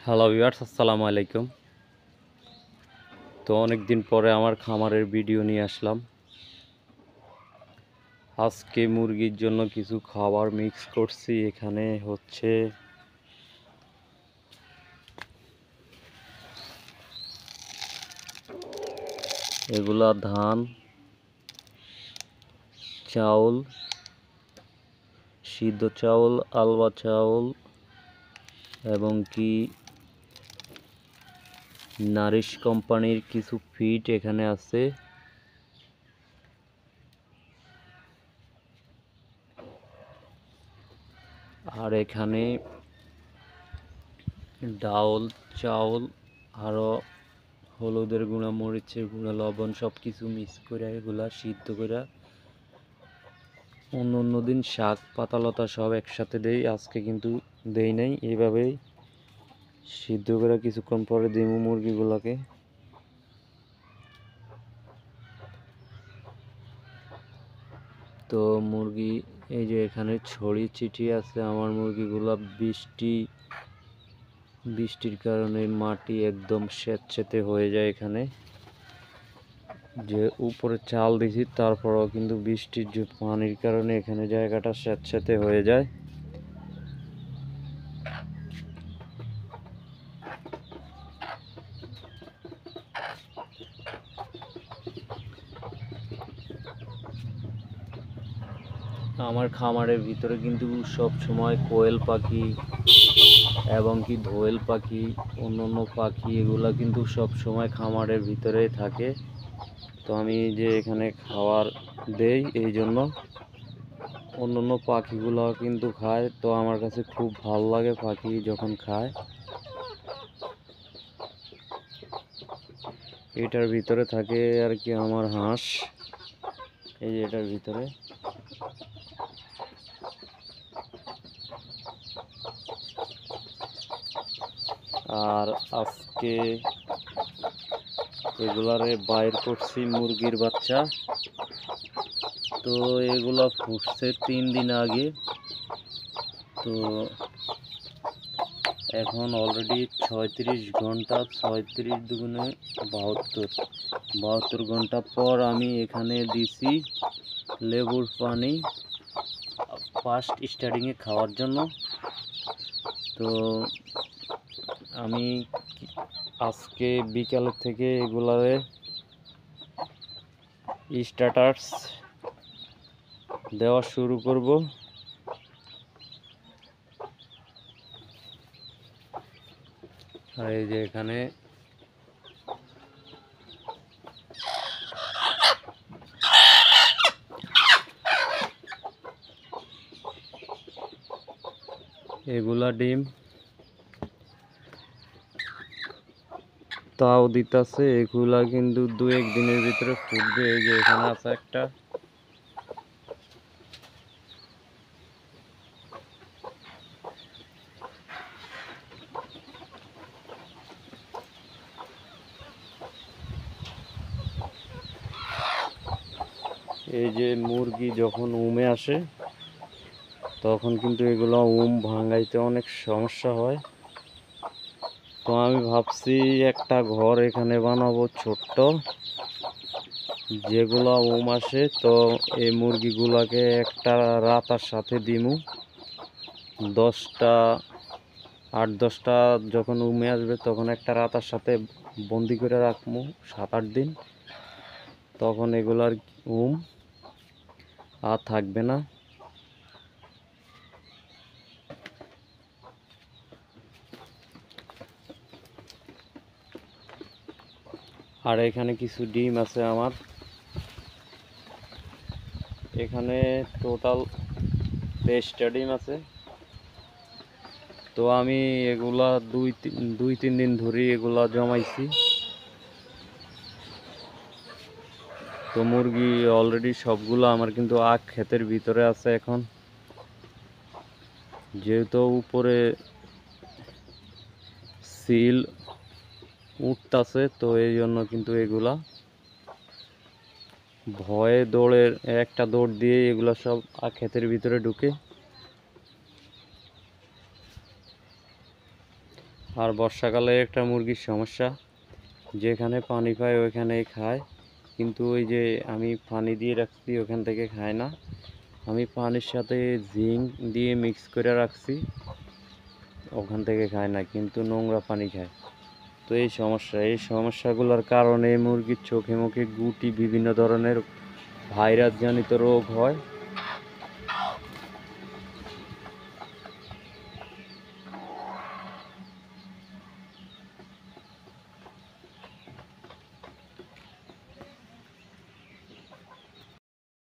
Hello viewers, আসসালামু আলাইকুম। তো অনেক দিন পরে আমার খামারের ভিডিও নিয়ে আসলাম। আজকে মুরগির জন্য কিছু খাবার মিক্স করছি। এখানে হচ্ছে এগুলা ধান, চাউল, সিদ্ধ চাউল, আলবা চাউল এবং কি নারিশ কোম্পানির কিছু ফিড এখানে আছে। আর এখানে ডাউল, চাউল, আরও হলুদের গুঁড়া, মরিচের গুঁড়া, লবণ সব কিছু মিক্স করে এগুলা সিদ্ধ করে অন্য দিন শাক পাতালতা সব একসাথে দেই। আজকে কিন্তু দেই নাই, এইভাবেই সিদ্ধ করে কিছুক্ষণ পরে দিই মুরগিগুলোকে। তো মুরগি এই যে এখানে ছড়িয়ে ছিটিয়ে আছে আমার মুরগিগুলো। বৃষ্টির কারণে মাটি একদম স্যাঁতসেঁতে হয়ে যায়। এখানে যে উপরে চাল দিছি তারপরেও কিন্তু বৃষ্টির যে পানির কারণে এখানে জায়গাটা স্যাঁতসেঁতে হয়ে যায়। আমার খামারের ভিতরে কিন্তু সব সময় কোয়েল পাখি এবং কি দোয়েল পাখি, অন্য পাখি, এগুলা কিন্তু সব সময় খামারের ভিতরে থাকে। তো আমি যে এখানে খাবার দেই এই জন্য অন্য পাখিগুলো কিন্তু খায়। তো আমার কাছে খুব ভালো লাগে পাখি যখন খায়। এটার ভিতরে থাকে আর কি আমার হাঁস, এই যে এটার ভিতরে। আর আজকে এগুলারে বাইর করছি মুরগির বাচ্চা। তো এগুলা ফুটছে 3 দিন আগে। তো এখন অলরেডি 36 ঘন্টা, 36 দুগুণে 72 ঘন্টা পর আমি এখানে দিছি লেবুর পানি ফার্স্ট স্টার্টিংয়ে খাওয়ার জন্য। তো আমি আজকে বিকালের থেকে এগুলারে স্টার্টার্স দেওয়া শুরু করব। আর এই যে এখানে এগুলা ডিম তাও দিতেছে। এগুলা কিন্তু 2-1 দিনের ভিতরে ফুটবে। এই যে এখানে আছে একটা। এই যে মুরগি যখন উমে আসে তখন কিন্তু এগুলো ভাঙাইতে অনেক সমস্যা হয়। তো আমি ভাবছি একটা ঘর এখানে বানাবো ছোট্ট, যেগুলো আসে। তো এই মুরগিগুলোকে একটা রাতার সাথে দিমু 10টা, 8-10টা যখন উমে আসবে তখন একটা রাতার সাথে বন্দি করে রাখবো 7-8 দিন। তখন এগুলার আর থাকবে না। আর এখানে কিছু ডিম আছে আমার। এখানে টোটাল 23টা ডিম আছে। তো আমি এগুলা 2-3 দিন ধরে এগুলা জমাইছি। তো মুরগি অলরেডি সবগুলো আমার কিন্তু আখ ক্ষেতের ভিতরে আছে। এখন যেহেতু উপরে সিল উঠতেছে, তো এই জন্য কিন্তু এগুলা ভয়ে একটা দৌড় দিয়ে এগুলা সব আখ ক্ষেতের ভিতরে ঢুকে। আর বর্ষাকালে একটা মুরগির সমস্যা, যেখানে পানি পায় ওইখানেই খায়, কিন্তু ওই যে আমি পানি দিয়ে রাখছি ওখান থেকে খায় না। আমি পানির সাথে জিঙ্ক দিয়ে মিক্স করে রাখছি, ওখান থেকে খায় না, কিন্তু নোংরা পানি খায়। তো এই সমস্যাগুলোর কারণে মুরগির চোখে মুখে গুটি, বিভিন্ন ধরনের ভাইরাস জনিত রোগ হয়।